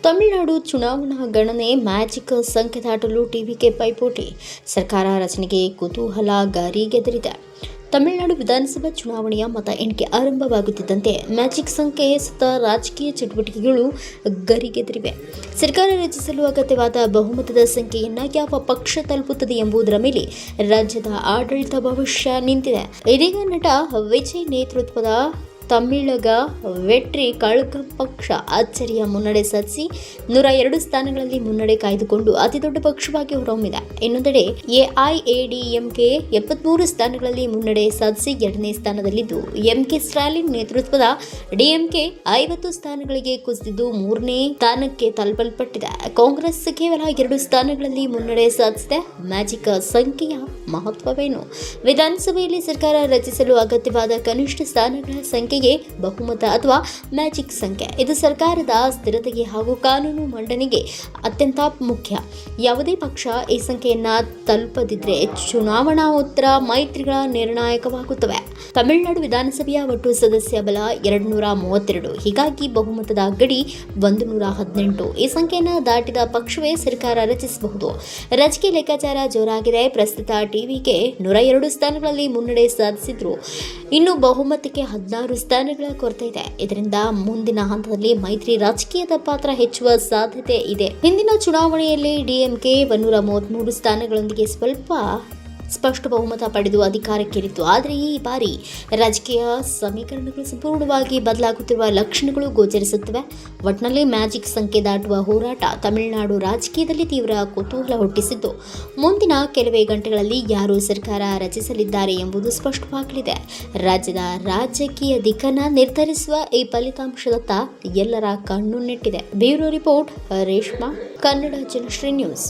ತಮಿಳುನಾಡು ಚುನಾವಣಾ ಗಣನೆ ಮ್ಯಾಜಿಕ್ ಸಂಖ್ಯೆ ದಾಟಲು ಟಿವಿಕೆ ಪೈಪೋಟಿ. ಸರ್ಕಾರ ರಚನೆಗೆ ಕುತೂಹಲ ಗರಿಗೆದರಿದೆ. ತಮಿಳುನಾಡು ವಿಧಾನಸಭಾ ಚುನಾವಣೆಯ ಮತ ಎಣಿಕೆ ಆರಂಭವಾಗುತ್ತಿದ್ದಂತೆ ಮ್ಯಾಜಿಕ್ ಸಂಖ್ಯೆ ಸುತ್ತ ರಾಜಕೀಯ ಚಟುವಟಿಕೆಗಳು ಗರಿಗೆದರಿವೆ. ಸರ್ಕಾರ ರಚಿಸಲು ಅಗತ್ಯವಾದ ಬಹುಮತದ ಸಂಖ್ಯೆಯನ್ನು ಯಾವ ಪಕ್ಷ ತಲುಪುತ್ತದೆ ಎಂಬುದರ ಮೇಲೆ ರಾಜ್ಯದ ಆಡಳಿತ ಭವಿಷ್ಯ ನಿಂತಿದೆ. ಇದೀಗ ನಟ ವಿಜಯ್ ನೇತೃತ್ವದ ತಮಿಳಗ ವೆಟ್ರಿ ಕಳಗಂ ಪಕ್ಷ ಅಚ್ಚರಿಯ ಮುನ್ನಡೆ ಸಾಧಿಸಿ 102 ಸ್ಥಾನಗಳಲ್ಲಿ ಮುನ್ನಡೆ ಕಾಯ್ದುಕೊಂಡು ಅತಿದೊಡ್ಡ ಪಕ್ಷವಾಗಿ ಹೊರಹೊಮ್ಮಿದೆ. ಇನ್ನೊಂದೆಡೆ ಎಐಎಡಿಎಂಕೆ 73 ಸ್ಥಾನಗಳಲ್ಲಿ ಮುನ್ನಡೆ ಸಾಧಿಸಿ ಎರಡನೇ ಸ್ಥಾನದಲ್ಲಿದ್ದು, ಎಂಕೆ ಸ್ಟಾಲಿನ್ ನೇತೃತ್ವದ ಡಿಎಂಕೆ 50 ಸ್ಥಾನಗಳಿಗೆ ಕುಸಿದಿದ್ದು ಮೂರನೇ ಸ್ಥಾನಕ್ಕೆ ತಲುಪಲ್ಪಟ್ಟಿದೆ. ಕಾಂಗ್ರೆಸ್ ಕೇವಲ 2 ಸ್ಥಾನಗಳಲ್ಲಿ ಮುನ್ನಡೆ ಸಾಧಿಸಿದೆ. ಮ್ಯಾಜಿಕ್ ಸಂಖ್ಯೆಯ ಮಹತ್ವವೇನು? ವಿಧಾನಸಭೆಯಲ್ಲಿ ಸರ್ಕಾರ ರಚಿಸಲು ಅಗತ್ಯವಾದ ಕನಿಷ್ಠ ಸ್ಥಾನಗಳ ಸಂಖ್ಯೆ ಬಹುಮತ ಅಥವಾ ಮ್ಯಾಜಿಕ್ ಸಂಖ್ಯೆ. ಇದು ಸರ್ಕಾರದ ಸ್ಥಿರತೆಗೆ ಹಾಗೂ ಕಾನೂನು ಮಂಡನೆಗೆ ಅತ್ಯಂತ ಮುಖ್ಯ. ಯಾವುದೇ ಪಕ್ಷ ಈ ಸಂಖ್ಯೆಯನ್ನ ತಲುಪದಿದ್ರೆ ಚುನಾವಣಾ ಉತ್ತರ ಮೈತ್ರಿಗಳ ನಿರ್ಣಾಯಕವಾಗುತ್ತವೆ. ತಮಿಳುನಾಡು ವಿಧಾನಸಭೆಯ ಒಟ್ಟು ಸದಸ್ಯ ಬಲ 232. ಹೀಗಾಗಿ ಬಹುಮತದ ಗಡಿ 118. ಈ ಸಂಖ್ಯೆಯನ್ನು ದಾಟಿದ ಪಕ್ಷವೇ ಸರ್ಕಾರ ರಚಿಸಬಹುದು. ರಾಜಕೀಯ ಲೆಕ್ಕಾಚಾರ ಜೋರಾಗಿದೆ. ಪ್ರಸ್ತುತ ಟಿವಿಗೆ 102 ಸ್ಥಾನಗಳಲ್ಲಿ ಮುನ್ನಡೆ ಸಾಧಿಸಿದ್ರು. ಇನ್ನು ಬಹುಮತಕ್ಕೆ 16 ಸ್ಥಾನಗಳ ಕೊರತೆ ಇದೆ. ಇದರಿಂದ ಮುಂದಿನ ಹಂತದಲ್ಲಿ ಮೈತ್ರಿ ರಾಜಕೀಯದ ಪಾತ್ರ ಹೆಚ್ಚುವ ಸಾಧ್ಯತೆ ಇದೆ. ಹಿಂದಿನ ಚುನಾವಣೆಯಲ್ಲಿ ಡಿಎಂಕೆ 133 ಸ್ಥಾನಗಳೊಂದಿಗೆ ಸ್ವಲ್ಪ ಸ್ಪಷ್ಟ ಬಹುಮತ ಪಡೆದು ಅಧಿಕಾರಕ್ಕೇರಿತ್ತು. ಆದರೆ ಈ ಬಾರಿ ರಾಜಕೀಯ ಸಮೀಕರಣಗಳು ಸಂಪೂರ್ಣವಾಗಿ ಬದಲಾಗುತ್ತಿರುವ ಲಕ್ಷಣಗಳು ಗೋಚರಿಸುತ್ತವೆ. ಒಟ್ಟಿನಲ್ಲಿ ಮ್ಯಾಜಿಕ್ ಸಂಖ್ಯೆ ದಾಟುವ ಹೋರಾಟ ತಮಿಳುನಾಡು ರಾಜಕೀಯದಲ್ಲಿ ತೀವ್ರ ಕುತೂಹಲ ಹುಟ್ಟಿಸಿದ್ದು, ಮುಂದಿನ ಕೆಲವೇ ಗಂಟೆಗಳಲ್ಲಿ ಯಾರು ಸರ್ಕಾರ ರಚಿಸಲಿದ್ದಾರೆ ಎಂಬುದು ಸ್ಪಷ್ಟವಾಗಲಿದೆ. ರಾಜ್ಯದ ರಾಜಕೀಯ ದಿಕ್ಕನ್ನು ನಿರ್ಧರಿಸುವ ಈ ಫಲಿತಾಂಶದತ್ತ ಎಲ್ಲರ ಕಣ್ಣು ನೆಟ್ಟಿದೆ. Bureau report, Reshma, Kannada Janasri news.